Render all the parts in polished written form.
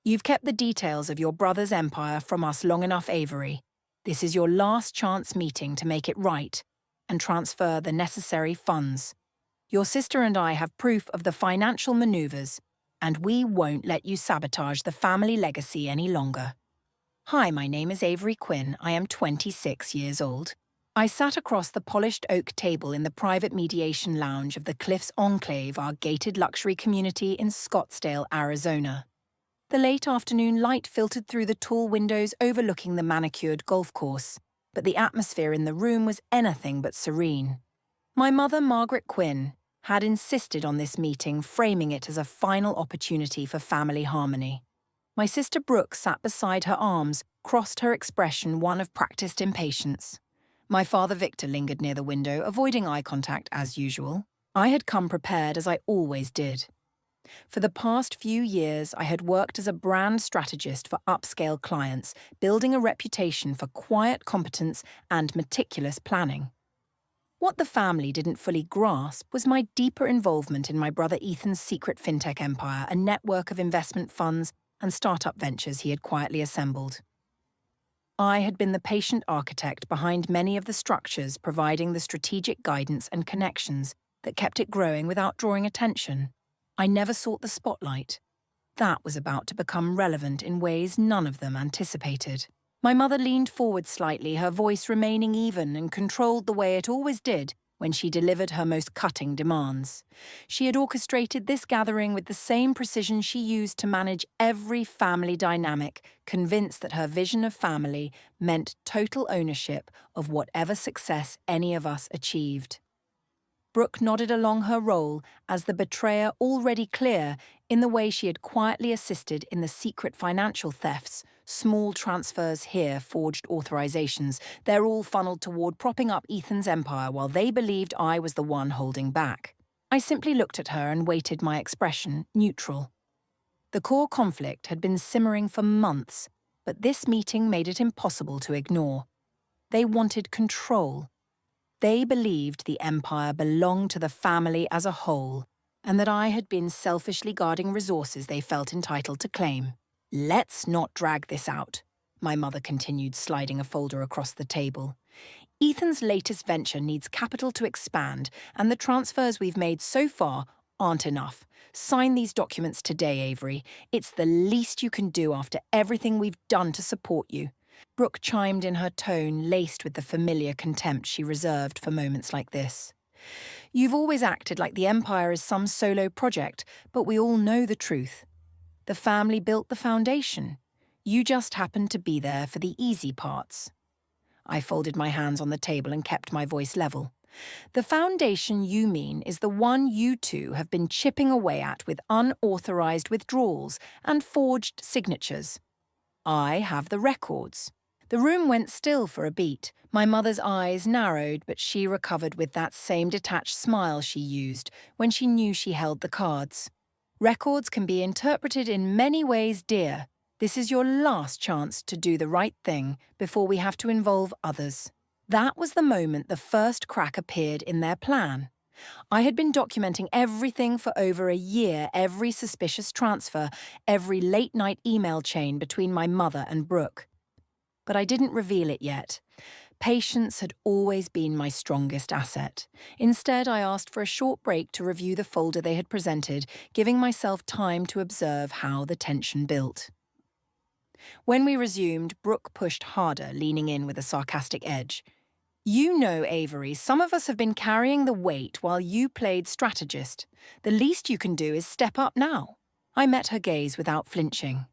You've kept the details of your brother's empire from us long enough, Avery. This is your last chance meeting to make it right and transfer the necessary funds. Your sister and I have proof of the financial maneuvers, and we won't let you sabotage the family legacy any longer. Hi, my name is Avery Quinn. I am 26 years old. I sat across the polished oak table in the private mediation lounge of the Cliffs Enclave, our gated luxury community in Scottsdale, Arizona. The late afternoon light filtered through the tall windows overlooking the manicured golf course, but the atmosphere in the room was anything but serene. My mother, Margaret Quinn, had insisted on this meeting, framing it as a final opportunity for family harmony. My sister Brooke sat beside her, arms crossed, her expression one of practiced impatience. My father Victor lingered near the window, avoiding eye contact as usual. I had come prepared, as I always did. For the past few years, I had worked as a brand strategist for upscale clients, building a reputation for quiet competence and meticulous planning. What the family didn't fully grasp was my deeper involvement in my brother Ethan's secret fintech empire, a network of investment funds and startup ventures he had quietly assembled. I had been the patient architect behind many of the structures, providing the strategic guidance and connections that kept it growing without drawing attention. I never sought the spotlight. That was about to become relevant in ways none of them anticipated. My mother leaned forward slightly, her voice remaining even and controlled the way it always did when she delivered her most cutting demands. She had orchestrated this gathering with the same precision she used to manage every family dynamic, convinced that her vision of family meant total ownership of whatever success any of us achieved. Brooke nodded along her role as the betrayer, already clear in the way she had quietly assisted in the secret financial thefts. Small transfers here, forged authorizations. They're all funneled toward propping up Ethan's empire while they believed I was the one holding back. I simply looked at her and waited, my expression neutral. The core conflict had been simmering for months, but this meeting made it impossible to ignore. They wanted control. They believed the empire belonged to the family as a whole, and that I had been selfishly guarding resources they felt entitled to claim. Let's not drag this out, my mother continued, sliding a folder across the table. Ethan's latest venture needs capital to expand, and the transfers we've made so far aren't enough. Sign these documents today, Avery. It's the least you can do after everything we've done to support you. Brooke chimed in, her tone laced with the familiar contempt she reserved for moments like this. You've always acted like the empire is some solo project, but we all know the truth. The family built the foundation. You just happened to be there for the easy parts. I folded my hands on the table and kept my voice level. The foundation you mean is the one you two have been chipping away at with unauthorized withdrawals and forged signatures. I have the records. The room went still for a beat. My mother's eyes narrowed, but she recovered with that same detached smile she used when she knew she held the cards. Records can be interpreted in many ways, dear. This is your last chance to do the right thing before we have to involve others. That was the moment the first crack appeared in their plan. I had been documenting everything for over a year, every suspicious transfer, every late-night email chain between my mother and Brooke. But I didn't reveal it yet. Patience had always been my strongest asset. Instead, I asked for a short break to review the folder they had presented, giving myself time to observe how the tension built. When we resumed, Brooke pushed harder, leaning in with a sarcastic edge. You know, Avery, some of us have been carrying the weight while you played strategist. The least you can do is step up now. I met her gaze without flinching.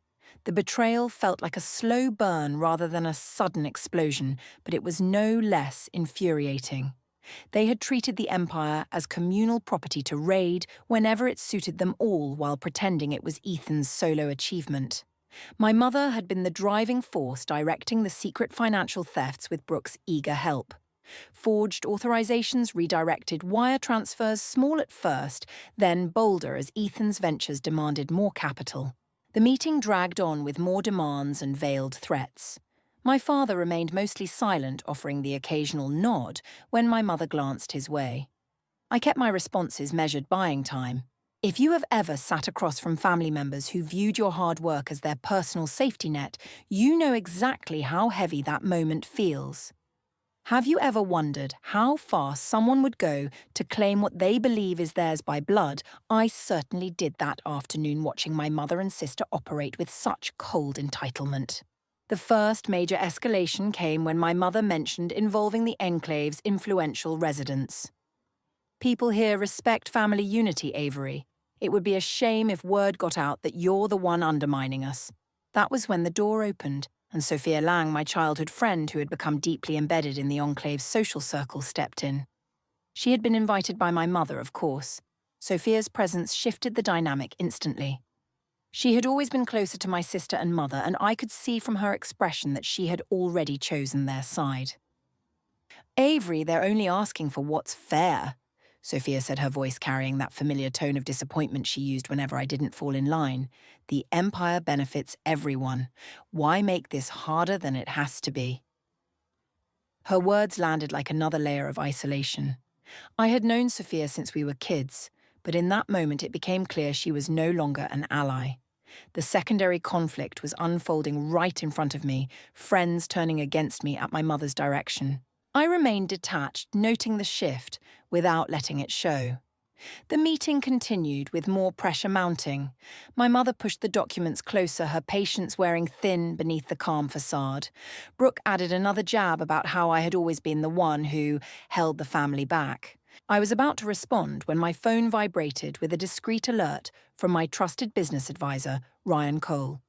The betrayal felt like a slow burn rather than a sudden explosion, but it was no less infuriating. They had treated the empire as communal property to raid whenever it suited them all, while pretending it was Ethan's solo achievement. My mother had been the driving force directing the secret financial thefts with Brooke's eager help. Forged authorizations redirected wire transfers, small at first, then bolder as Ethan's ventures demanded more capital. The meeting dragged on with more demands and veiled threats. My father remained mostly silent, offering the occasional nod when my mother glanced his way. I kept my responses measured, buying time. If you have ever sat across from family members who viewed your hard work as their personal safety net, you know exactly how heavy that moment feels. Have you ever wondered how far someone would go to claim what they believe is theirs by blood? I certainly did that afternoon watching my mother and sister operate with such cold entitlement. The first major escalation came when my mother mentioned involving the enclave's influential residents. People here respect family unity, Avery. It would be a shame if word got out that you're the one undermining us. That was when the door opened, and Sophia Lang, my childhood friend who had become deeply embedded in the Enclave's social circle, stepped in. She had been invited by my mother, of course. Sophia's presence shifted the dynamic instantly. She had always been closer to my sister and mother, and I could see from her expression that she had already chosen their side. Avery, they're only asking for what's fair, Sophia said, her voice carrying that familiar tone of disappointment she used whenever I didn't fall in line. The Empire benefits everyone. Why make this harder than it has to be? Her words landed like another layer of isolation. I had known Sophia since we were kids, but in that moment it became clear she was no longer an ally. The secondary conflict was unfolding right in front of me, friends turning against me at my mother's direction. I remained detached, noting the shift, without letting it show. The meeting continued, with more pressure mounting. My mother pushed the documents closer, her patience wearing thin beneath the calm facade. Brooke added another jab about how I had always been the one who held the family back. I was about to respond when my phone vibrated with a discreet alert from my trusted business advisor, Ryan Cole.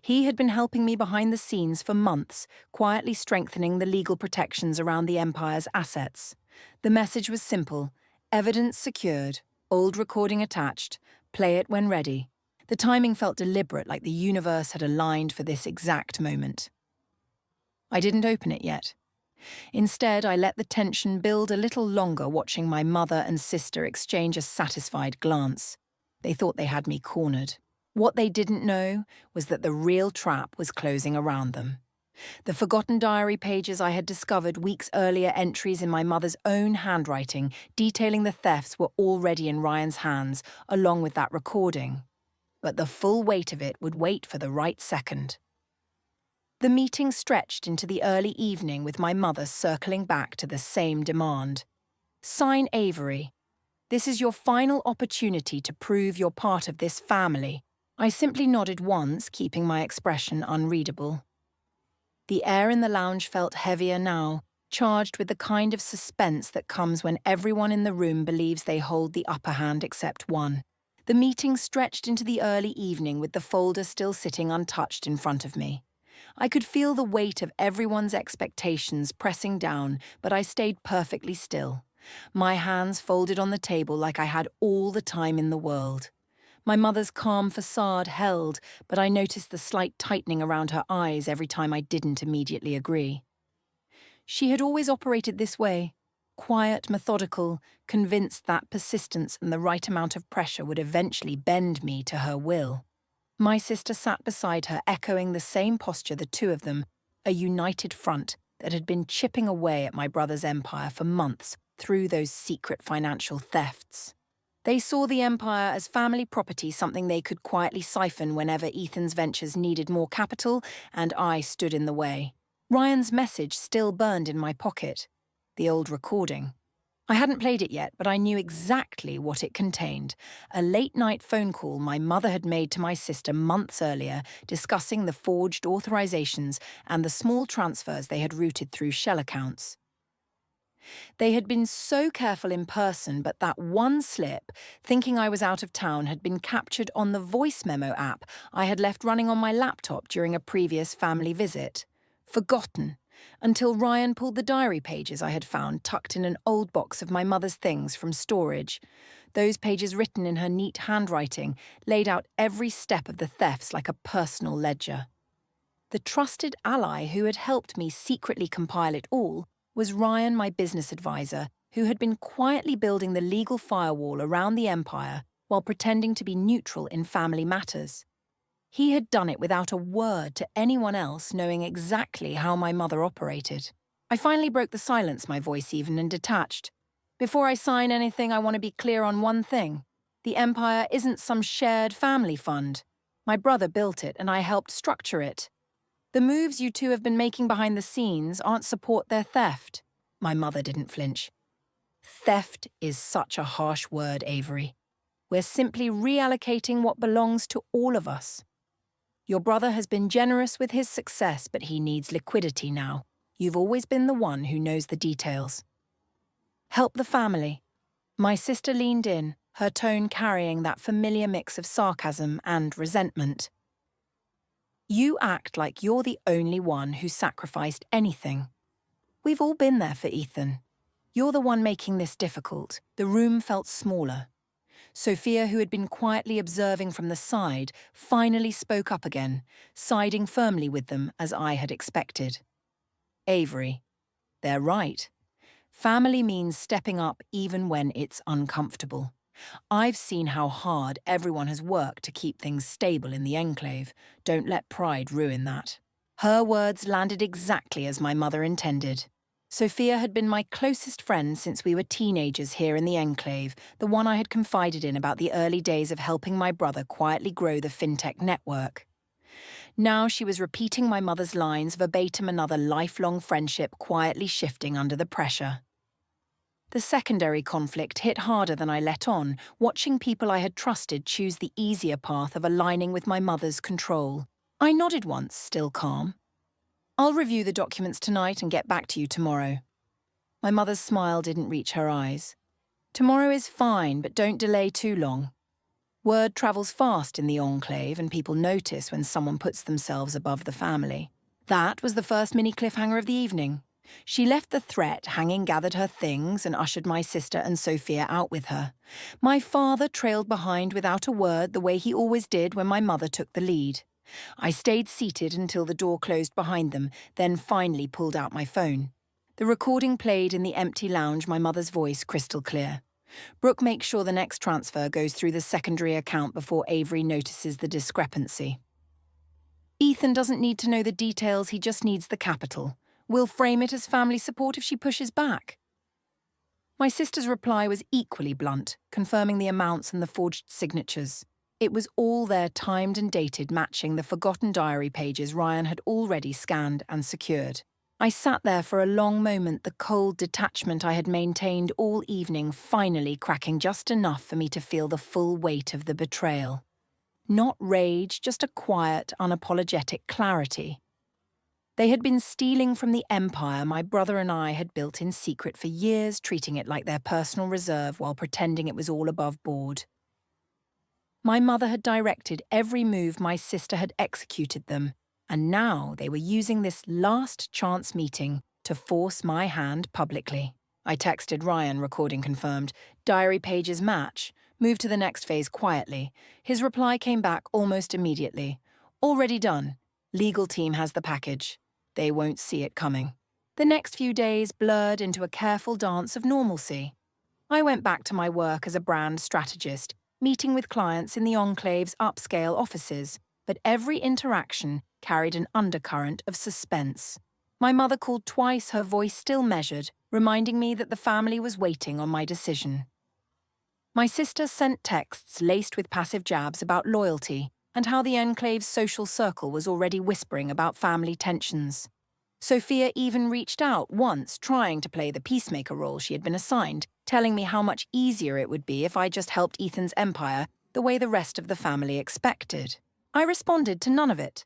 He had been helping me behind the scenes for months, quietly strengthening the legal protections around the Empire's assets. The message was simple: evidence secured, old recording attached, play it when ready. The timing felt deliberate, like the universe had aligned for this exact moment. I didn't open it yet. Instead, I let the tension build a little longer, watching my mother and sister exchange a satisfied glance. They thought they had me cornered. What they didn't know was that the real trap was closing around them. The forgotten diary pages I had discovered weeks earlier, entries in my mother's own handwriting detailing the thefts, were already in Ryan's hands, along with that recording. But the full weight of it would wait for the right second. The meeting stretched into the early evening, with my mother circling back to the same demand. Sign Avery. This is your final opportunity to prove you're part of this family. I simply nodded once, keeping my expression unreadable. The air in the lounge felt heavier now, charged with the kind of suspense that comes when everyone in the room believes they hold the upper hand except one. The meeting stretched into the early evening, with the folder still sitting untouched in front of me. I could feel the weight of everyone's expectations pressing down, but I stayed perfectly still. My hands folded on the table like I had all the time in the world. My mother's calm facade held, but I noticed the slight tightening around her eyes every time I didn't immediately agree. She had always operated this way, quiet, methodical, convinced that persistence and the right amount of pressure would eventually bend me to her will. My sister sat beside her, echoing the same posture, the two of them, a united front that had been chipping away at my brother's empire for months through those secret financial thefts. They saw the Empire as family property, something they could quietly siphon whenever Ethan's ventures needed more capital, and I stood in the way. Ryan's message still burned in my pocket. The old recording. I hadn't played it yet, but I knew exactly what it contained. A late-night phone call my mother had made to my sister months earlier, discussing the forged authorizations and the small transfers they had routed through shell accounts. They had been so careful in person, but that one slip, thinking I was out of town, had been captured on the voice memo app I had left running on my laptop during a previous family visit. Forgotten, until Ryan pulled the diary pages I had found tucked in an old box of my mother's things from storage. Those pages, written in her neat handwriting, laid out every step of the thefts like a personal ledger. The trusted ally who had helped me secretly compile it all was Ryan, my business advisor, who had been quietly building the legal firewall around the Empire while pretending to be neutral in family matters. He had done it without a word to anyone else, knowing exactly how my mother operated. I finally broke the silence, my voice even, and detached. Before I sign anything, I want to be clear on one thing. The empire isn't some shared family fund. My brother built it and I helped structure it. The moves you two have been making behind the scenes aren't support their theft. My mother didn't flinch. Theft is such a harsh word, Avery. We're simply reallocating what belongs to all of us. Your brother has been generous with his success, but he needs liquidity now. You've always been the one who knows the details. Help the family. My sister leaned in, her tone carrying that familiar mix of sarcasm and resentment. You act like you're the only one who sacrificed anything. We've all been there for Ethan. You're the one making this difficult. The room felt smaller. Sophia, who had been quietly observing from the side, finally spoke up again, siding firmly with them as I had expected. Avery, they're right. Family means stepping up even when it's uncomfortable. I've seen how hard everyone has worked to keep things stable in the enclave. Don't let pride ruin that. Her words landed exactly as my mother intended. Sophia had been my closest friend since we were teenagers here in the enclave, the one I had confided in about the early days of helping my brother quietly grow the fintech network. Now she was repeating my mother's lines verbatim, another lifelong friendship quietly shifting under the pressure. The secondary conflict hit harder than I let on, watching people I had trusted choose the easier path of aligning with my mother's control. I nodded once, still calm. I'll review the documents tonight and get back to you tomorrow. My mother's smile didn't reach her eyes. Tomorrow is fine, but don't delay too long. Word travels fast in the enclave and people notice when someone puts themselves above the family. That was the first mini cliffhanger of the evening. She left the threat hanging, gathered her things, and ushered my sister and Sophia out with her. My father trailed behind without a word, the way he always did when my mother took the lead. I stayed seated until the door closed behind them, then finally pulled out my phone. The recording played in the empty lounge, my mother's voice crystal clear. Brooke makes sure the next transfer goes through the secondary account before Avery notices the discrepancy. Ethan doesn't need to know the details, he just needs the capital. We'll frame it as family support if she pushes back. My sister's reply was equally blunt, confirming the amounts and the forged signatures. It was all there, timed and dated, matching the forgotten diary pages Ryan had already scanned and secured. I sat there for a long moment, the cold detachment I had maintained all evening finally cracking just enough for me to feel the full weight of the betrayal. Not rage, just a quiet, unapologetic clarity. They had been stealing from the empire my brother and I had built in secret for years, treating it like their personal reserve while pretending it was all above board. My mother had directed every move, my sister had executed them, and now they were using this last chance meeting to force my hand publicly. I texted Ryan, recording confirmed. Diary pages match. Move to the next phase quietly. His reply came back almost immediately. Already done. Legal team has the package. They won't see it coming. The next few days blurred into a careful dance of normalcy. I went back to my work as a brand strategist, meeting with clients in the Enclave's upscale offices, but every interaction carried an undercurrent of suspense. My mother called twice, her voice still measured, reminding me that the family was waiting on my decision. My sister sent texts laced with passive jabs about loyalty and how the Enclave's social circle was already whispering about family tensions. Sophia even reached out once, trying to play the peacemaker role she had been assigned, telling me how much easier it would be if I just helped Ethan's empire the way the rest of the family expected. I responded to none of it.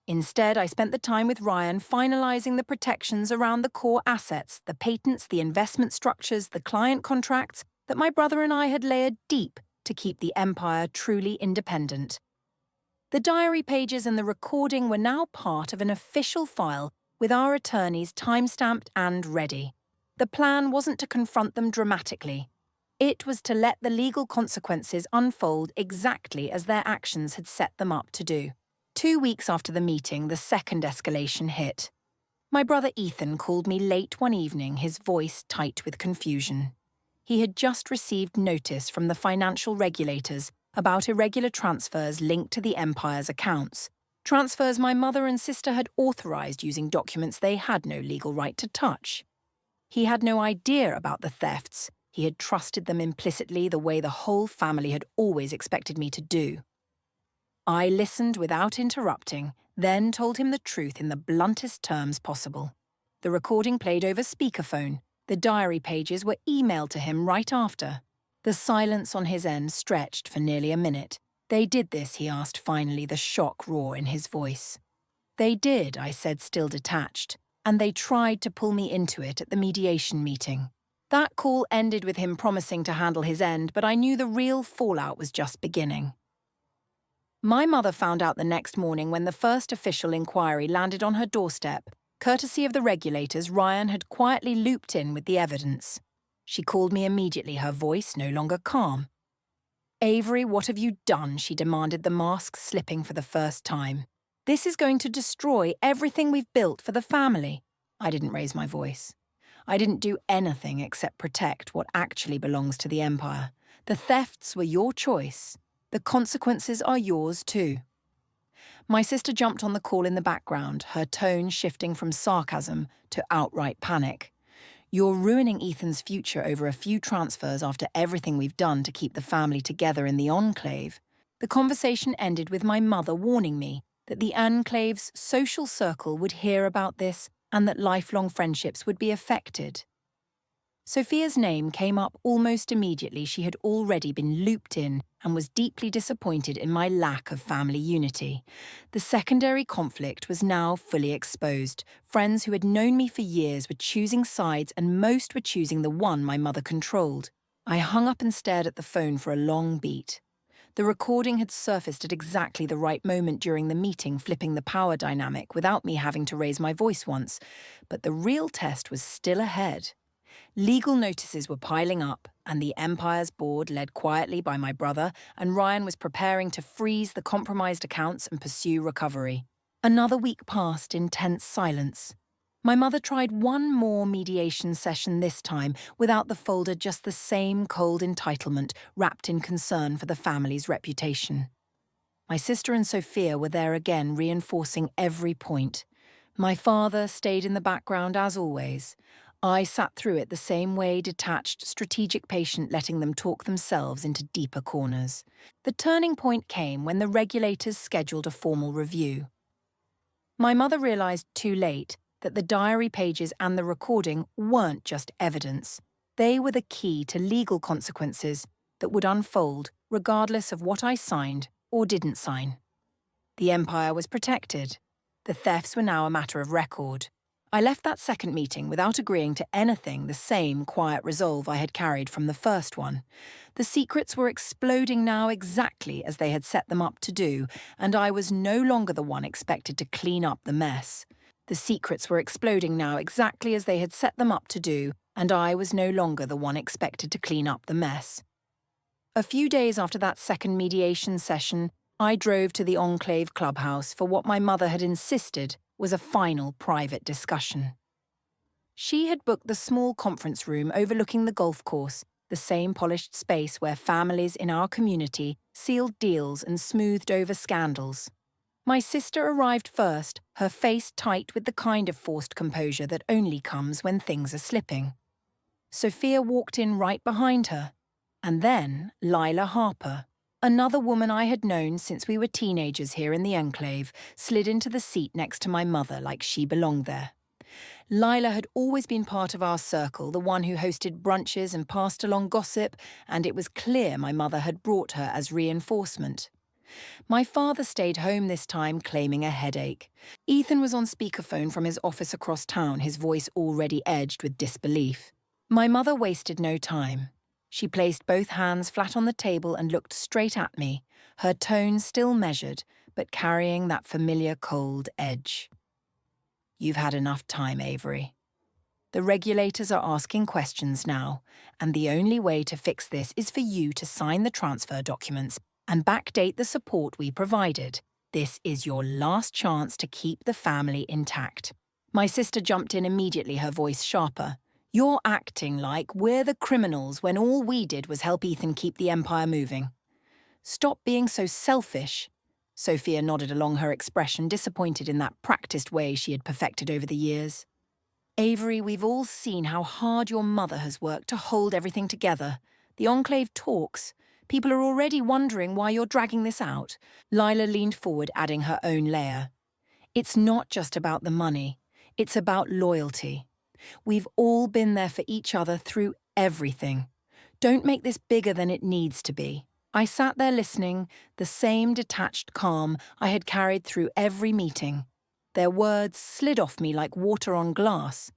Instead, I spent the time with Ryan finalizing the protections around the core assets, the patents, the investment structures, the client contracts that my brother and I had layered deep to keep the empire truly independent. The diary pages and the recording were now part of an official file with our attorneys time-stamped and ready. The plan wasn't to confront them dramatically. It was to let the legal consequences unfold exactly as their actions had set them up to do. 2 weeks after the meeting, the second escalation hit. My brother Ethan called me late one evening, his voice tight with confusion. He had just received notice from the financial regulators about irregular transfers linked to the empire's accounts. Transfers my mother and sister had authorized using documents they had no legal right to touch. He had no idea about the thefts, He had trusted them implicitly the way the whole family had always expected me to do. I listened without interrupting, then told him the truth in the bluntest terms possible. The recording played over speakerphone. The diary pages were emailed to him right after. The silence on his end stretched for nearly a minute. They did this, he asked finally, the shock raw in his voice. They did, I said, still detached, and they tried to pull me into it at the mediation meeting. That call ended with him promising to handle his end, but I knew the real fallout was just beginning. My mother found out the next morning when the first official inquiry landed on her doorstep. Courtesy of the regulators, Ryan had quietly looped in with the evidence. She called me immediately, her voice no longer calm. "Avery, what have you done?" she demanded, the mask slipping for the first time. "This is going to destroy everything we've built for the family." I didn't raise my voice. I didn't do anything except protect what actually belongs to the Empire. The thefts were your choice. The consequences are yours too. My sister jumped on the call in the background, her tone shifting from sarcasm to outright panic. "You're ruining Ethan's future over a few transfers after everything we've done to keep the family together in the Enclave." The conversation ended with my mother warning me that the Enclave's social circle would hear about this and that lifelong friendships would be affected. Sophia's name came up almost immediately. She had already been looped in and was deeply disappointed in my lack of family unity. The secondary conflict was now fully exposed. Friends who had known me for years were choosing sides, and most were choosing the one my mother controlled. I hung up and stared at the phone for a long beat. The recording had surfaced at exactly the right moment during the meeting, flipping the power dynamic without me having to raise my voice once. But the real test was still ahead. Legal notices were piling up, and the Empire's board, led quietly by my brother, and Ryan was preparing to freeze the compromised accounts and pursue recovery. Another week passed in tense silence. My mother tried one more mediation session this time, without the folder, just the same cold entitlement wrapped in concern for the family's reputation. My sister and Sophia were there again, reinforcing every point. My father stayed in the background as always. I sat through it the same way, detached, strategic patient, letting them talk themselves into deeper corners. The turning point came when the regulators scheduled a formal review. My mother realized too late that the diary pages and the recording weren't just evidence. They were the key to legal consequences that would unfold regardless of what I signed or didn't sign. The Empire was protected. The thefts were now a matter of record. I left that second meeting without agreeing to anything, the same quiet resolve I had carried from the first one. The secrets were exploding now exactly as they had set them up to do, and I was no longer the one expected to clean up the mess. The secrets were exploding now exactly as they had set them up to do, and I was no longer the one expected to clean up the mess. A few days after that second mediation session, I drove to the Enclave clubhouse for what my mother had insisted was a final private discussion. She had booked the small conference room overlooking the golf course, the same polished space where families in our community sealed deals and smoothed over scandals. My sister arrived first, her face tight with the kind of forced composure that only comes when things are slipping. Sophia walked in right behind her, and then Lila Harper, another woman I had known since we were teenagers here in the Enclave, slid into the seat next to my mother like she belonged there. Lila had always been part of our circle, the one who hosted brunches and passed along gossip, and it was clear my mother had brought her as reinforcement. My father stayed home this time, claiming a headache. Ethan was on speakerphone from his office across town, his voice already edged with disbelief. My mother wasted no time. She placed both hands flat on the table and looked straight at me, her tone still measured, but carrying that familiar cold edge. "You've had enough time, Avery. The regulators are asking questions now, and the only way to fix this is for you to sign the transfer documents and backdate the support we provided. This is your last chance to keep the family intact." My sister jumped in immediately, her voice sharper. "You're acting like we're the criminals when all we did was help Ethan keep the Empire moving." "Stop being so selfish." Sophia nodded along her expression, disappointed in that practiced way she had perfected over the years. Avery, we've all seen how hard your mother has worked to hold everything together. The Enclave talks. People are already wondering why you're dragging this out. Lila leaned forward, adding her own layer. It's not just about the money. It's about loyalty. We've all been there for each other through everything. Don't make this bigger than it needs to be. I sat there listening, the same detached calm I had carried through every meeting. Their words slid off me like water on glass.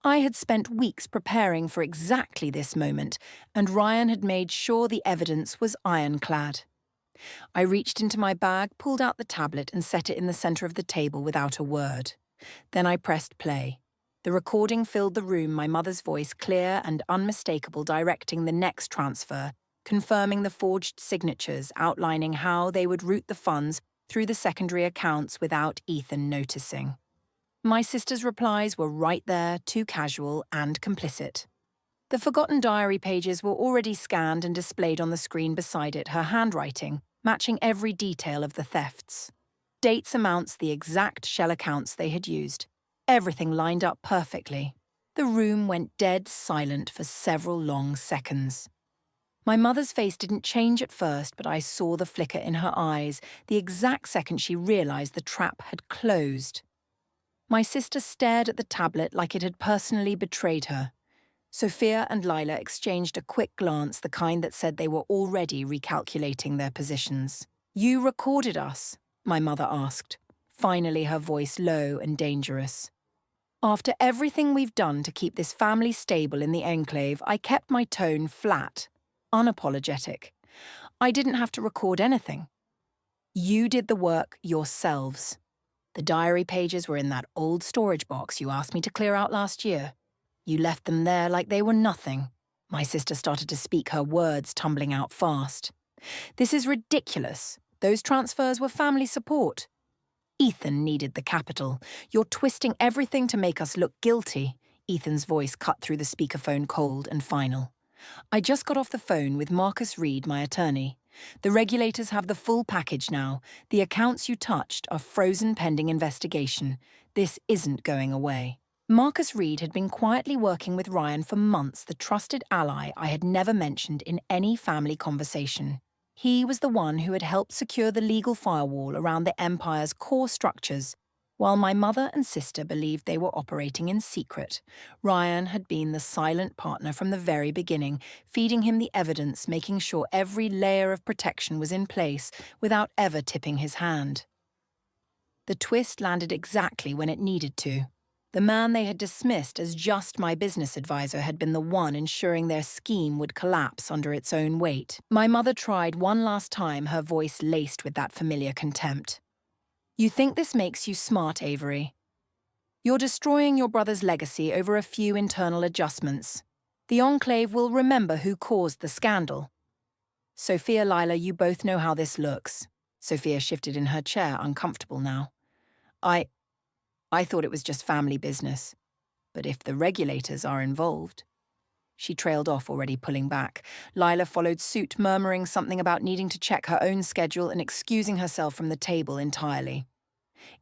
I had spent weeks preparing for exactly this moment, and Ryan had made sure the evidence was ironclad. I reached into my bag, pulled out the tablet, and set it in the center of the table without a word. Then I pressed play. The recording filled the room, my mother's voice clear and unmistakable, directing the next transfer, confirming the forged signatures, outlining how they would route the funds through the secondary accounts without Ethan noticing. My sister's replies were right there, too casual and complicit. The forgotten diary pages were already scanned and displayed on the screen beside it, her handwriting matching every detail of the thefts. Dates, amounts, the exact shell accounts they had used. Everything lined up perfectly. The room went dead silent for several long seconds. My mother's face didn't change at first, but I saw the flicker in her eyes the exact second she realized the trap had closed. My sister stared at the tablet like it had personally betrayed her. Sophia and Lila exchanged a quick glance, the kind that said they were already recalculating their positions. "You recorded us?" my mother asked, finally her voice low and dangerous. "After everything we've done to keep this family stable in the Enclave, I kept my tone flat, unapologetic. I didn't have to record anything. You did the work yourselves. The diary pages were in that old storage box you asked me to clear out last year. You left them there like they were nothing." My sister started to speak, her words tumbling out fast. "This is ridiculous. Those transfers were family support. Ethan needed the capital. You're twisting everything to make us look guilty." Ethan's voice cut through the speakerphone, cold and final. "I just got off the phone with Marcus Reed, my attorney. The regulators have the full package now. The accounts you touched are frozen pending investigation. This isn't going away." Marcus Reed had been quietly working with Ryan for months, the trusted ally I had never mentioned in any family conversation. He was the one who had helped secure the legal firewall around the Empire's core structures. While my mother and sister believed they were operating in secret, Ryan had been the silent partner from the very beginning, feeding him the evidence, making sure every layer of protection was in place without ever tipping his hand. The twist landed exactly when it needed to. The man they had dismissed as just my business advisor had been the one ensuring their scheme would collapse under its own weight. My mother tried one last time, her voice laced with that familiar contempt. "You think this makes you smart, Avery? You're destroying your brother's legacy over a few internal adjustments. The Enclave will remember who caused the scandal." "Sophia, Lila, you both know how this looks." Sophia shifted in her chair, uncomfortable now. I thought it was just family business. But if the regulators are involved..." She trailed off, already pulling back. Lila followed suit, murmuring something about needing to check her own schedule and excusing herself from the table entirely.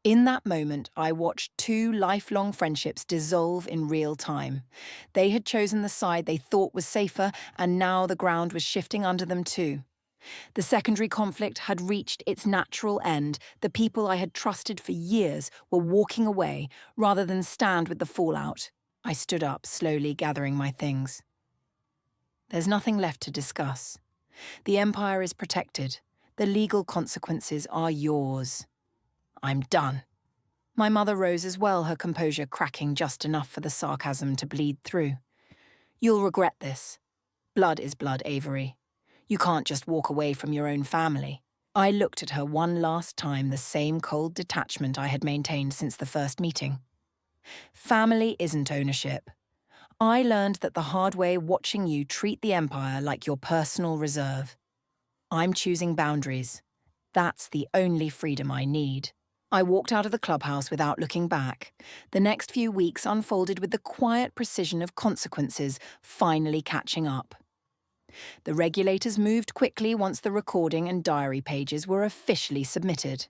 In that moment, I watched two lifelong friendships dissolve in real time. They had chosen the side they thought was safer, and now the ground was shifting under them too. The secondary conflict had reached its natural end. The people I had trusted for years were walking away rather than stand with the fallout. I stood up, slowly gathering my things. "There's nothing left to discuss. The Empire is protected. The legal consequences are yours. I'm done." My mother rose as well, her composure cracking just enough for the sarcasm to bleed through. "You'll regret this. Blood is blood, Avery. You can't just walk away from your own family." I looked at her one last time, the same cold detachment I had maintained since the first meeting. Family isn't ownership. I learned that the hard way watching you treat the Empire like your personal reserve. I'm choosing boundaries. That's the only freedom I need. I walked out of the clubhouse without looking back. The next few weeks unfolded with the quiet precision of consequences finally catching up. The regulators moved quickly once the recording and diary pages were officially submitted.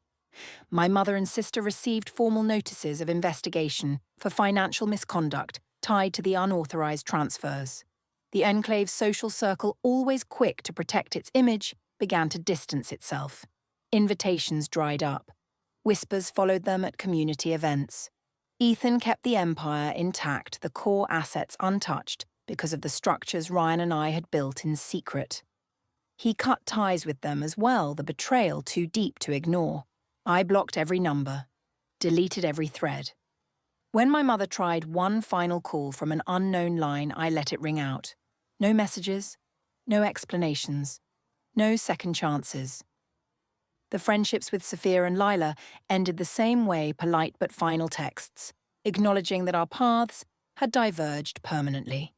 My mother and sister received formal notices of investigation for financial misconduct tied to the unauthorized transfers. The enclave's social circle, always quick to protect its image, began to distance itself. Invitations dried up. Whispers followed them at community events. Ethan kept the empire intact, the core assets untouched, because of the structures Ryan and I had built in secret. He cut ties with them as well, the betrayal too deep to ignore. I blocked every number, deleted every thread. When my mother tried one final call from an unknown line, I let it ring out. No messages, no explanations, no second chances. The friendships with Sophia and Lila ended the same way, polite but final texts, acknowledging that our paths had diverged permanently.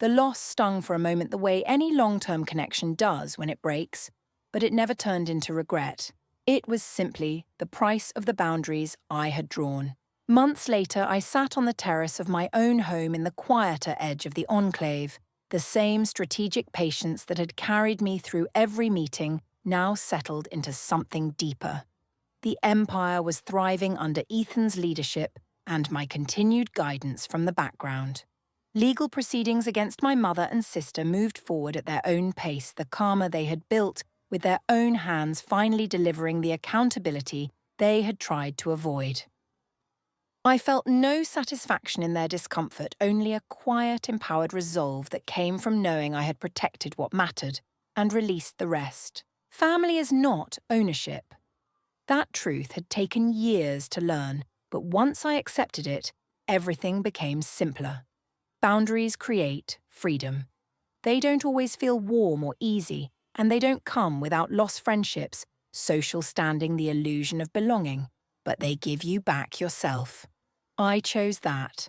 The loss stung for a moment the way any long-term connection does when it breaks, but it never turned into regret. It was simply the price of the boundaries I had drawn. Months later, I sat on the terrace of my own home in the quieter edge of the enclave, the same strategic patience that had carried me through every meeting now settled into something deeper. The empire was thriving under Ethan's leadership and my continued guidance from the background. Legal proceedings against my mother and sister moved forward at their own pace, the karma they had built, with their own hands finally delivering the accountability they had tried to avoid. I felt no satisfaction in their discomfort, only a quiet, empowered resolve that came from knowing I had protected what mattered and released the rest. Family is not ownership. That truth had taken years to learn, but once I accepted it, everything became simpler. Boundaries create freedom. They don't always feel warm or easy, and they don't come without lost friendships, social standing, the illusion of belonging, but they give you back yourself. I chose that,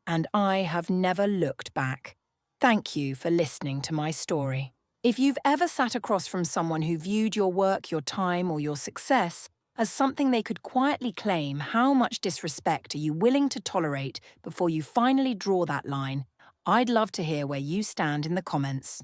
and I have never looked back. Thank you for listening to my story. If you've ever sat across from someone who viewed your work, your time, or your success as something they could quietly claim, how much disrespect are you willing to tolerate before you finally draw that line? I'd love to hear where you stand in the comments.